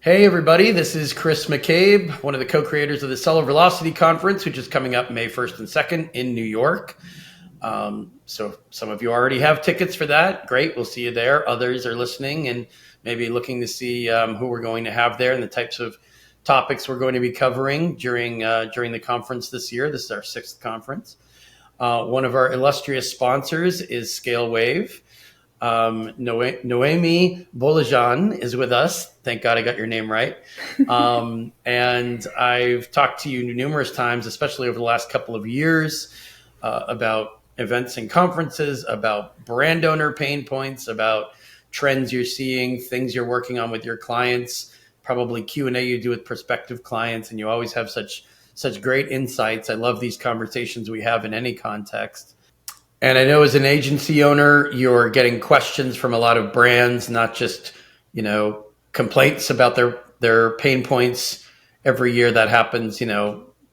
Hey, everybody, this is Chris McCabe, one of the co-creators of the Seller Velocity Conference, which is coming up May 1st and 2nd in New York. So some of you already have tickets for that. Great, we'll see you there. Others are listening and maybe looking to see who we're going to have there and the types of topics we're going to be covering during the conference this year. This is our 6th conference. One of our illustrious sponsors is Scale Wave. Noemi Bolajan is with us. Thank God I got your name right. And I've talked to you numerous times, especially over the last couple of years, about events and conferences, about brand owner pain points, about trends you're seeing, things you're working on with your clients, probably Q&A you do with prospective clients, and you always have such great insights. I love these conversations we have in any context. And I know as an agency owner, you're getting questions from a lot of brands, not just, complaints about their pain points. Every year that happens,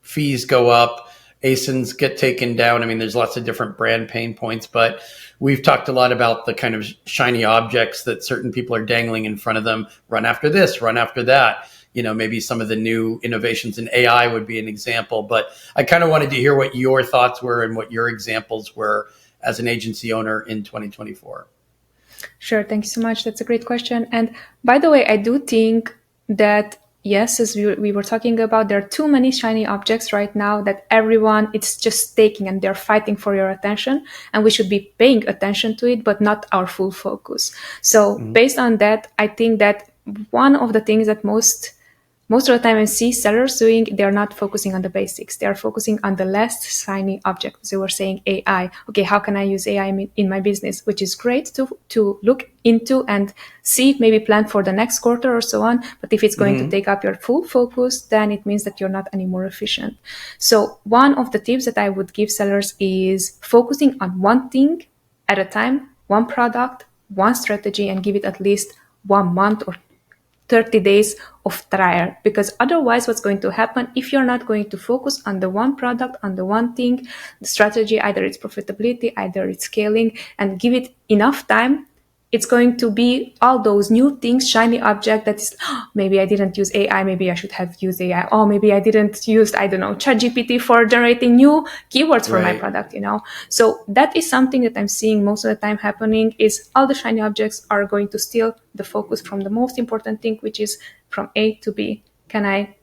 fees go up, ASINs get taken down. I mean, there's lots of different brand pain points, but we've talked a lot about the kind of shiny objects that certain people are dangling in front of them. Run after this, run after that. Maybe some of the new innovations in AI would be an example, but I kind of wanted to hear what your thoughts were and what your examples were as an agency owner in 2024. Sure. Thank you so much. That's a great question. And by the way, I do think that, yes, as we were talking about, there are too many shiny objects right now that everyone, it's just taking and they're fighting for your attention. And we should be paying attention to it, but not our full focus. So based on that, I think that one of the things that most of the time I see sellers doing, they're not focusing on the basics. They are focusing on the last shiny object. So we're saying AI. Okay, how can I use AI in my business? Which is great to look into and see, maybe plan for the next quarter or so on. But if it's going to take up your full focus, then it means that you're not any more efficient. So one of the tips that I would give sellers is focusing on one thing at a time, one product, one strategy, and give it at least 1 month or 30 days of trial, because otherwise what's going to happen if you're not going to focus on the one product, on the one thing, the strategy, either it's profitability, either it's scaling, and give it enough time, it's going to be all those new things, shiny object that is, maybe I didn't use AI, maybe I should have used AI. Oh, maybe I didn't use, ChatGPT for generating new keywords for my product, So that is something that I'm seeing most of the time happening, is all the shiny objects are going to steal the focus from the most important thing, which is from A to B. Can I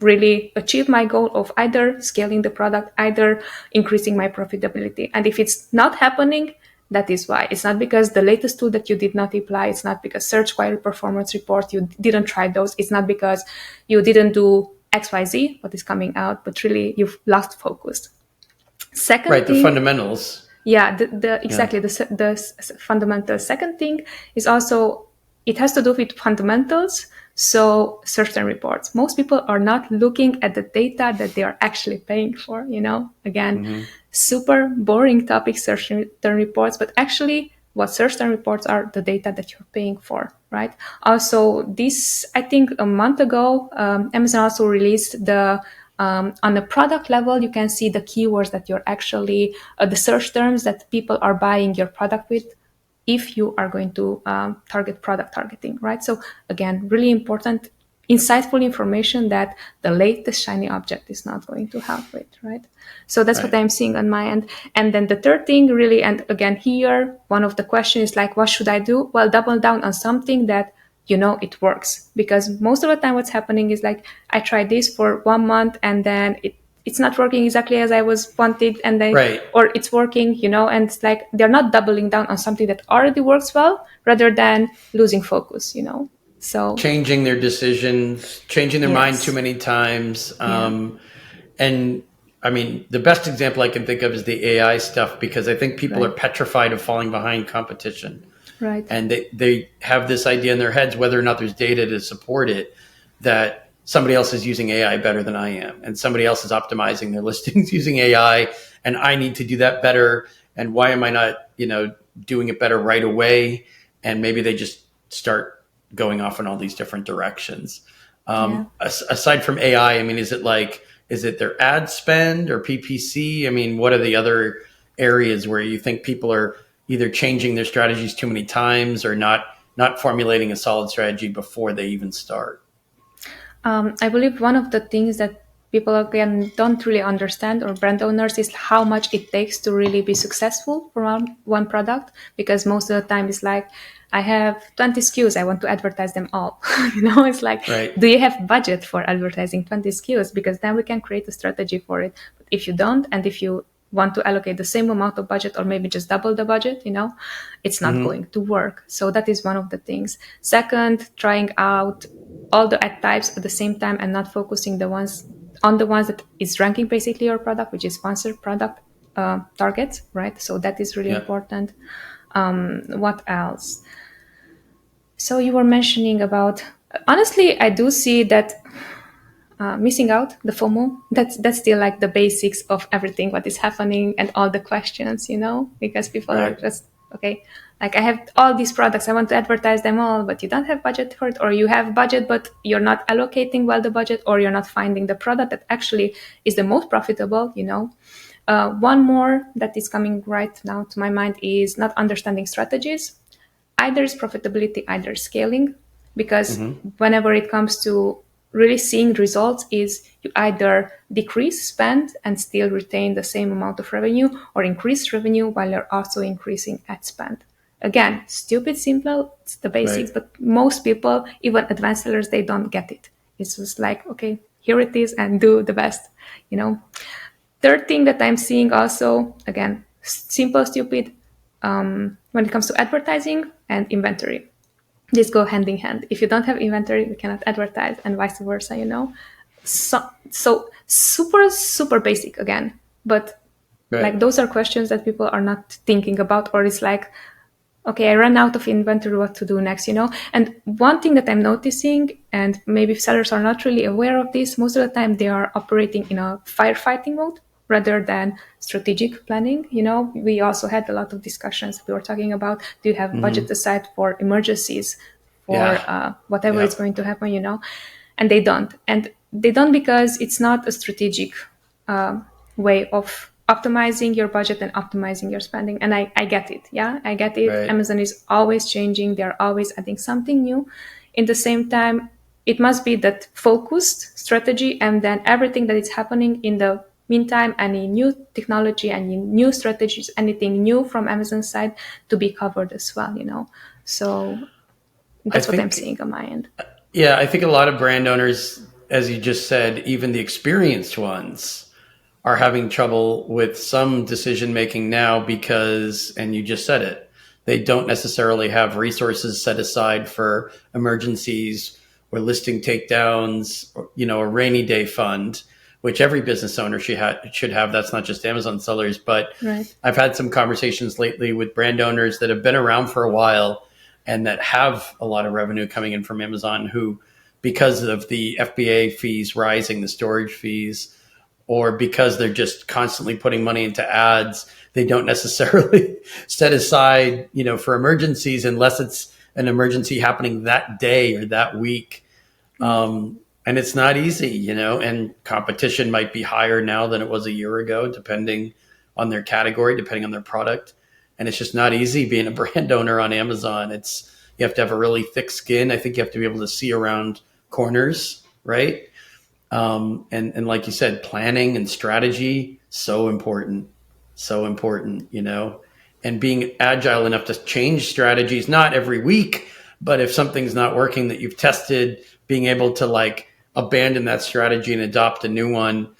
really achieve my goal of either scaling the product, either increasing my profitability? And if it's not happening, that is why. It's not because the latest tool that you did not apply. It's not because search query performance report, you didn't try those. It's not because you didn't do XYZ, what is coming out, but really you've lost focus. Second thing, the fundamentals. Yeah, the fundamental. Second thing is also, it has to do with fundamentals. So search term reports. Most people are not looking at the data that they are actually paying for, Again, super boring topic, search term reports, but actually what search term reports are, the data that you're paying for, right? Also, I think a month ago, Amazon also released on the product level, you can see the keywords that you're actually, the search terms that people are buying your product with, if you are going to target product targeting, right? So again, really important, insightful information that the latest shiny object is not going to help with, right? So that's what I'm seeing on my end. And then the third thing really, and again here, one of the questions is like, what should I do? Well, double down on something that it works, because most of the time what's happening is like, I tried this for 1 month and then it's not working exactly as I was wanted, and then or it's working, and it's like they're not doubling down on something that already works well, rather than losing focus, So changing their decisions, changing their mind too many times. And I mean, the best example I can think of is the AI stuff, because I think people are petrified of falling behind competition. Right. And they have this idea in their heads, whether or not there's data to support it, that somebody else is using AI better than I am, and somebody else is optimizing their listings using AI, and I need to do that better. And why am I not, doing it better right away? And maybe they just start going off in all these different directions. Aside from AI, I mean, is it their ad spend or PPC? I mean, what are the other areas where you think people are either changing their strategies too many times or not formulating a solid strategy before they even start? I believe one of the things that people again don't really understand, or brand owners, is how much it takes to really be successful for one product. Because most of the time it's like, I have 20 SKUs, I want to advertise them all. It's like, Right. do you have budget for advertising 20 SKUs? Because then we can create a strategy for it. But if you don't, and if you want to allocate the same amount of budget or maybe just double the budget, it's not Mm-hmm. going to work. So that is one of the things. Second, trying out all the ad types at the same time and not focusing the ones that is ranking basically your product, which is sponsored product targets, right? So that is really Yeah. important. What else? So you were mentioning about, honestly, I do see that missing out, the FOMO, that's still like the basics of everything what is happening and all the questions, because people are Right. just, okay, like, I have all these products, I want to advertise them all, but you don't have budget for it, or you have budget but you're not allocating well the budget, or you're not finding the product that actually is the most profitable. One more that is coming right now to my mind is not understanding strategies. Either is profitability, either scaling, because Mm-hmm. whenever it comes to really seeing results, is you either decrease spend and still retain the same amount of revenue, or increase revenue while you're also increasing ad spend. Again, stupid simple, it's the basics, Right. but most people, even advanced sellers, they don't get it. It's just like, okay, here it is, and do the best you know Third thing that I'm seeing also, again, simple, stupid, when it comes to advertising and inventory. These go hand in hand. If you don't have inventory, you cannot advertise, and vice versa. So super, super basic again. But like, Right. those are questions that people are not thinking about, or it's like, okay, I ran out of inventory, what to do next? And one thing that I'm noticing, and maybe sellers are not really aware of this, most of the time they are operating in a firefighting mode rather than strategic planning. We also had a lot of discussions. We were talking about, do you have Mm-hmm. budget aside for emergencies, for Yeah. whatever is Yep. going to happen? And they don't. And they don't because it's not a strategic way of optimizing your budget and optimizing your spending. And I get it. Yeah, I get it. Right. Amazon is always changing. They're always adding something new. In the same time, it must be that focused strategy, and then everything that is happening in the meantime, any new technology, any new strategies, anything new from Amazon side, to be covered as well. So I that's what I'm think, seeing on my end. yeah, I think a lot of brand owners, as you just said, even the experienced ones, are having trouble with some decision making now because, and you just said it, they don't necessarily have resources set aside for emergencies or listing takedowns, or, a rainy day fund, which every business owner should have. That's not just Amazon sellers, but Right. I've had some conversations lately with brand owners that have been around for a while and that have a lot of revenue coming in from Amazon who, because of the FBA fees rising, the storage fees, or because they're just constantly putting money into ads, they don't necessarily set aside, for emergencies unless it's an emergency happening that day or that week. Right. And it's not easy, and competition might be higher now than it was a year ago, depending on their category, depending on their product. And it's just not easy being a brand owner on Amazon. You have to have a really thick skin. I think you have to be able to see around corners, right? And like you said, planning and strategy, so important, and being agile enough to change strategies, not every week, but if something's not working that you've tested, being able to like abandon that strategy and adopt a new one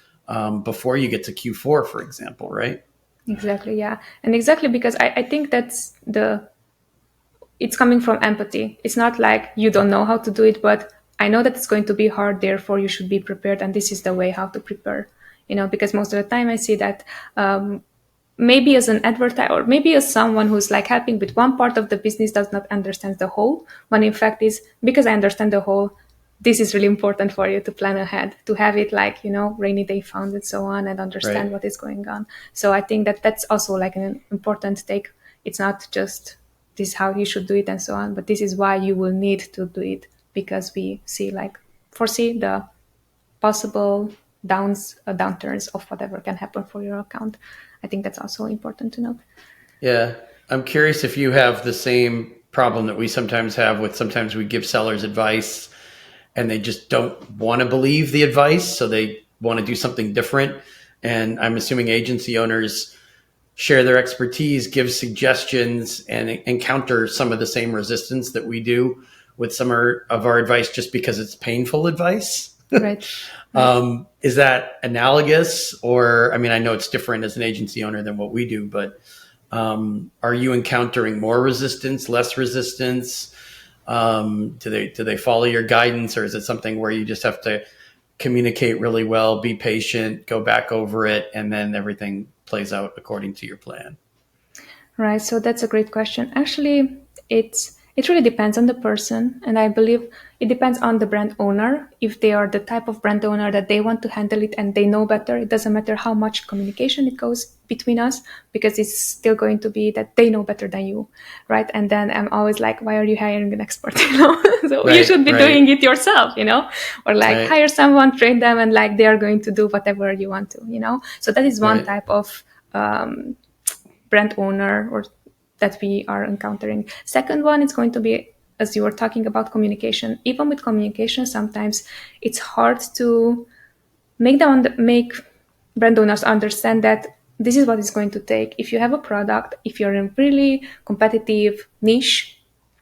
before you get to Q4, for example, right? Exactly, yeah. And exactly because I think it's coming from empathy. It's not like you don't know how to do it, but I know that it's going to be hard, therefore you should be prepared, and this is the way how to prepare. Because most of the time I see that maybe as an advertiser, or maybe as someone who's like helping with one part of the business, does not understand the whole, when in fact is because I understand the whole. This is really important for you to plan ahead, to have it like, rainy day fund and so on, and understand Right. what is going on. So I think that that's also like an important take. It's not just this is how you should do it and so on, but this is why you will need to do it, because we foresee the possible downturns of whatever can happen for your account. I think that's also important to note. Yeah. I'm curious if you have the same problem that we sometimes have with sometimes we give sellers advice and they just don't want to believe the advice, so they want to do something different. And I'm assuming agency owners share their expertise, give suggestions, and encounter some of the same resistance that we do with some of our advice, just because it's painful advice. Right. Is that analogous? Or, I mean, I know it's different as an agency owner than what we do, but are you encountering more resistance, less resistance? Do they follow your guidance, or is it something where you just have to communicate really well, be patient, go back over it, and then everything plays out according to your plan? Right. So that's a great question. Actually, it really depends on the person, and I believe it depends on the brand owner. If they are the type of brand owner that they want to handle it and they know better, it doesn't matter how much communication it goes between us, because it's still going to be that they know better than you, right? And then I'm always like, why are you hiring an expert? So Right, you should be right, doing it yourself, or like right, hire someone, train them, and like they are going to do whatever you want to. So that is one right. type of brand owner or that we are encountering. Second one is going to be, as you were talking about, communication. Even with communication, sometimes it's hard to make brand owners understand that this is what it's going to take. If you have a product, if you're in really competitive niche,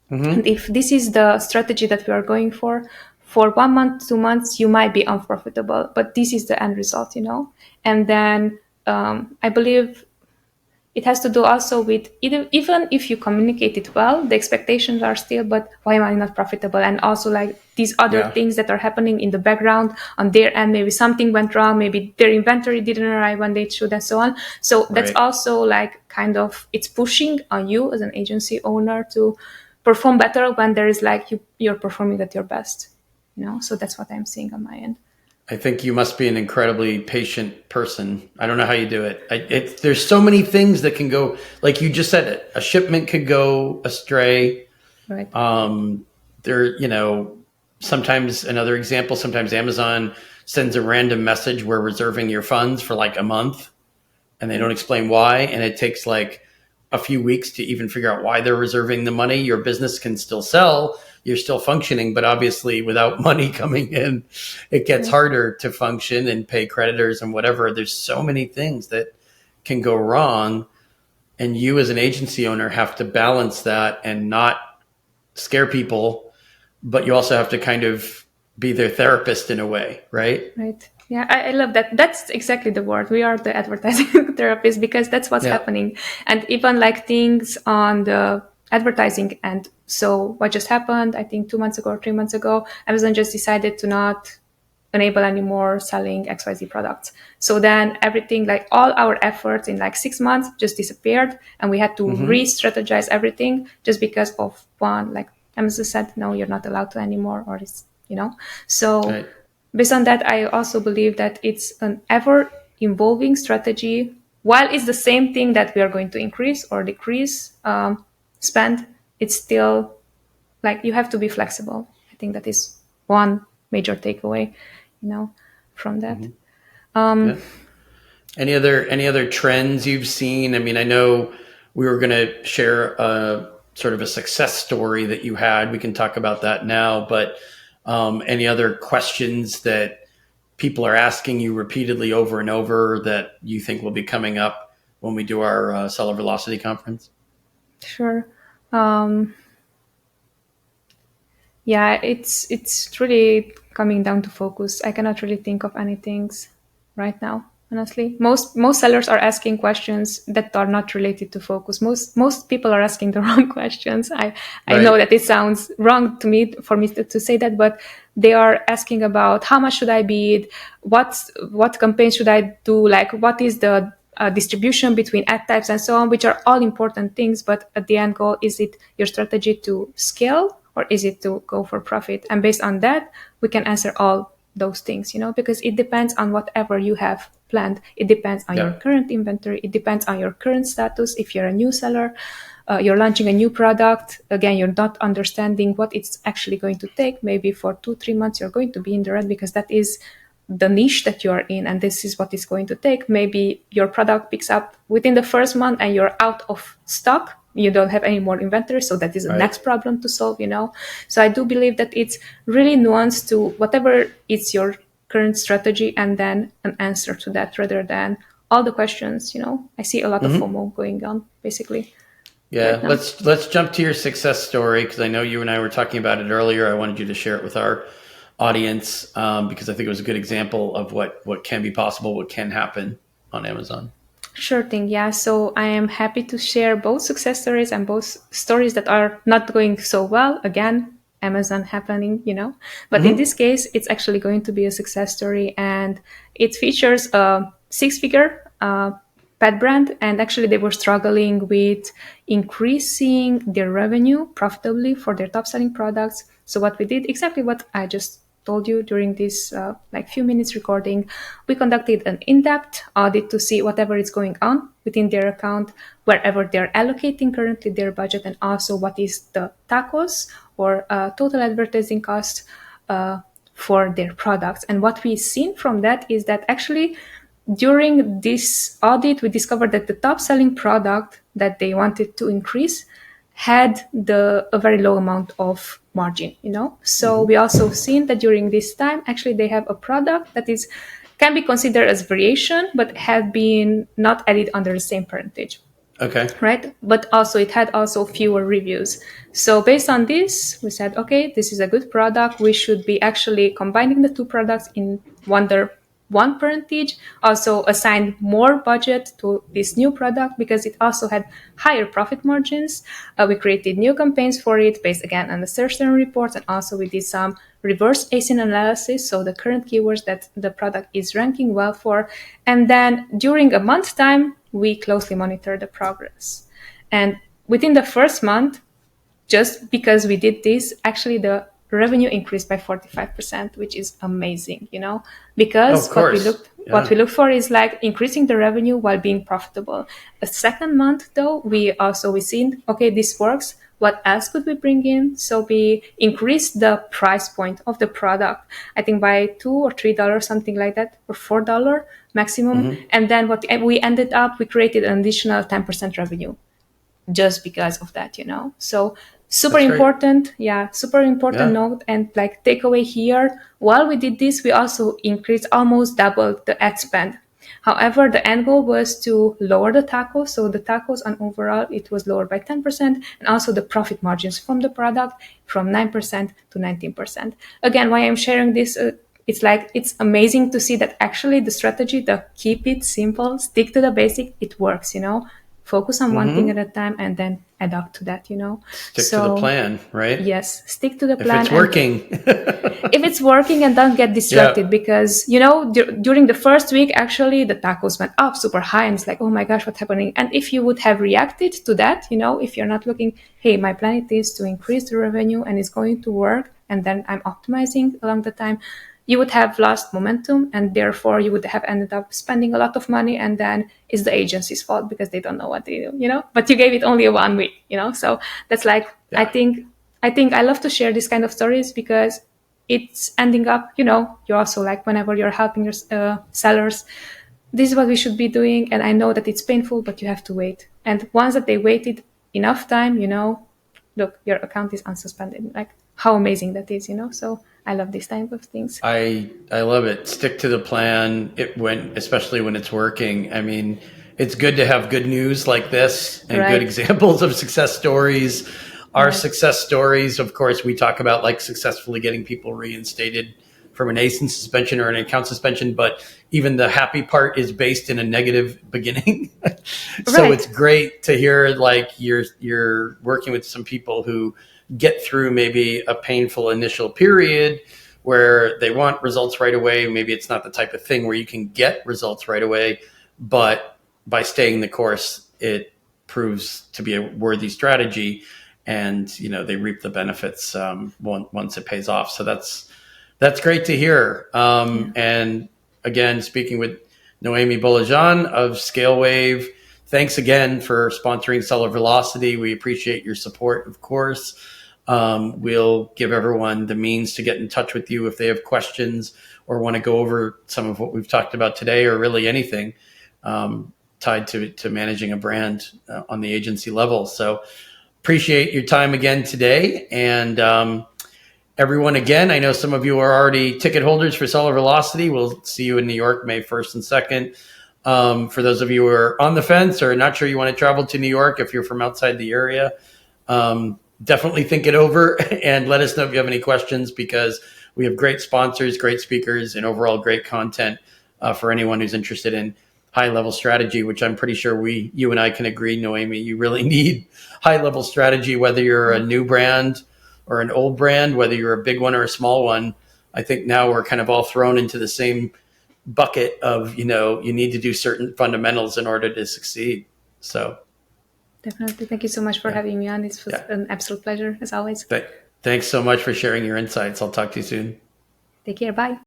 and if this is the strategy that we are going for 1 month, 2 months, you might be unprofitable, but this is the end result. And then I believe it has to do also with even if you communicate it well, the expectations are still, but why am I not profitable? And also like these other Yeah, things that are happening in the background on their end, maybe something went wrong, maybe their inventory didn't arrive when they should, and so on. So that's right. also like kind of, it's pushing on you as an agency owner to perform better when there is like you're performing at your best. So that's what I'm seeing on my end. I think you must be an incredibly patient person. I don't know how you do it. There's so many things that can go, like you just said, a shipment could go astray. Right. There, sometimes another example, sometimes Amazon sends a random message, we're reserving your funds for like a month, and they don't explain why. And it takes like a few weeks to even figure out why they're reserving the money. Your business can still sell, you're still functioning, but obviously without money coming in, it gets harder to function and pay creditors and whatever. There's so many things that can go wrong. And you as an agency owner have to balance that and not scare people, but you also have to kind of be their therapist in a way, right? Right. Yeah, I love that. That's exactly the word. We are the advertising therapists, because that's what's Yeah. happening. And even like things on the advertising end. So what just happened, I think 2 months ago or 3 months ago, Amazon just decided to not enable anymore selling XYZ products. So then everything, like all our efforts in like 6 months just disappeared, and we had to re-strategize everything just because of one, like Amazon said, no, you're not allowed to anymore, or so Right. based on that, I also believe that it's an ever evolving strategy. While it's the same thing that we are going to increase or decrease spend, it's still like you have to be flexible. I think that is one major takeaway, from that. Yeah. Any other trends you've seen? I mean, I know we were going to share a sort of a success story that you had. We can talk about that now, but any other questions that people are asking you repeatedly over and over that you think will be coming up when we do our Seller Velocity conference? Sure. Um, yeah, it's really coming down to focus. I cannot really think of any things right now. Honestly, most sellers are asking questions that are not related to focus. Most people are asking the wrong questions. I know Right. that it sounds wrong to me for me to say that, but they are asking about how much should I bid, what campaign should I do, like what is the distribution between ad types and so on, which are all important things. But at the end goal, is it your strategy to scale, or is it to go for profit? And based on that, we can answer all those things, because it depends on whatever you have planned. It depends on your Yeah. current inventory. It depends on your current status. If you're a new seller, you're launching a new product. Again, you're not understanding what it's actually going to take. Maybe for 2-3 months, you're going to be in the red because that is the niche that you're in, and this is what it's going to take. Maybe your product picks up within the first month and you're out of stock, you don't have any more inventory, so that is the Right. next problem to solve, So I do believe that it's really nuanced to whatever is your current strategy, and then an answer to that rather than all the questions. I see a lot of FOMO going on basically right Yeah, now. let's jump to your success story, because I know you and I were talking about it earlier. I wanted you to share it with our audience, because I think it was a good example of what can be possible, what can happen on Amazon. Sure thing. Yeah. So I am happy to share both success stories and both stories that are not going so well. Again, Amazon happening, But in this case, it's actually going to be a success story, and it features a six-figure pet brand. And actually, they were struggling with increasing their revenue profitably for their top-selling products. So what we did, exactly what I just told you during this few minutes recording, we conducted an in-depth audit to see whatever is going on within their account, wherever they're allocating currently their budget, and also what is the tacos or total advertising cost for their products. And what we've seen from that is that actually during this audit, we discovered that the top selling product that they wanted to increase had a very low amount of margin, So we also seen that during this time, actually they have a product that can be considered as variation, but had been not added under the same parentage. Okay. Right? But also it had also fewer reviews. So based on this, we said, okay, this is a good product. We should be actually combining the two products in one parentage, also assign more budget to this new product because it also had higher profit margins. We created new campaigns for it based again on the search term reports, and also we did some reverse ASIN analysis, so the current keywords that the product is ranking well for. And then during a month's time, we closely monitor the progress. And within the first month, just because we did this, actually the revenue increased by 45%, which is amazing, because Of course. what we look for is like increasing the revenue while being profitable. The second month though, we seen, okay, this works. What else could we bring in? So we increased the price point of the product, I think by $2 or $3, something like that, or $4 maximum. And then what we ended up, we created an additional 10% revenue just because of that, So super important. Yeah, super important note. And like takeaway here, while we did this, we also increased, almost doubled the ad spend. However, the end goal was to lower the tacos. So the tacos on overall, it was lowered by 10%, and also the profit margins from the product from 9% to 19%. Again, why I'm sharing this, it's amazing to see that actually the strategy, the keep it simple, stick to the basic, it works, Focus on one thing at a time and then adapt to that, Stick to the plan, right? Yes, stick to the plan. If it's working. If it's working, and don't get distracted because, during the first week, actually, the tacos went up super high and it's like, oh my gosh, what's happening? And if you would have reacted to that, if you're not looking, hey, my plan is to increase the revenue and it's going to work, and then I'm optimizing along the time, you would have lost momentum, and therefore you would have ended up spending a lot of money, and then it's the agency's fault because they don't know what they do, but you gave it only a 1 week, so that's like, I think I love to share these kind of stories because it's ending up, you're also like, whenever you're helping your sellers, this is what we should be doing. And I know that it's painful, but you have to wait. And once that they waited enough time, look, your account is unsuspended. Like how amazing that is, so I love these type of things. I love it. Stick to the plan. Especially when it's working. I mean, it's good to have good news like this and good examples of success stories. Our success stories, of course, we talk about like successfully getting people reinstated from an ASIN suspension or an account suspension, but even the happy part is based in a negative beginning. So it's great to hear like you're working with some people who get through maybe a painful initial period where they want results right away. Maybe it's not the type of thing where you can get results right away, but by staying the course, it proves to be a worthy strategy, and they reap the benefits once it pays off. So that's great to hear. And again, speaking with Noemi Bolajan of ScaleWave, thanks again for sponsoring Seller Velocity. We appreciate your support, of course. We'll give everyone the means to get in touch with you if they have questions or want to go over some of what we've talked about today, or really anything. tied to managing a brand on the agency level. So appreciate your time again today. And everyone, again, I know some of you are already ticket holders for Seller Velocity. We'll see you in New York, May 1st and 2nd. For those of you who are on the fence or not sure you want to travel to New York, if you're from outside the area, definitely think it over and let us know if you have any questions, because we have great sponsors, great speakers, and overall great content for anyone who's interested in high-level strategy, which I'm pretty sure you and I can agree, Noemi, you really need high-level strategy, whether you're a new brand or an old brand, whether you're a big one or a small one. I think now we're kind of all thrown into the same bucket of, you need to do certain fundamentals in order to succeed. So definitely. Thank you so much for having me on. It was an absolute pleasure, as always. Thanks so much for sharing your insights. I'll talk to you soon. Take care. Bye.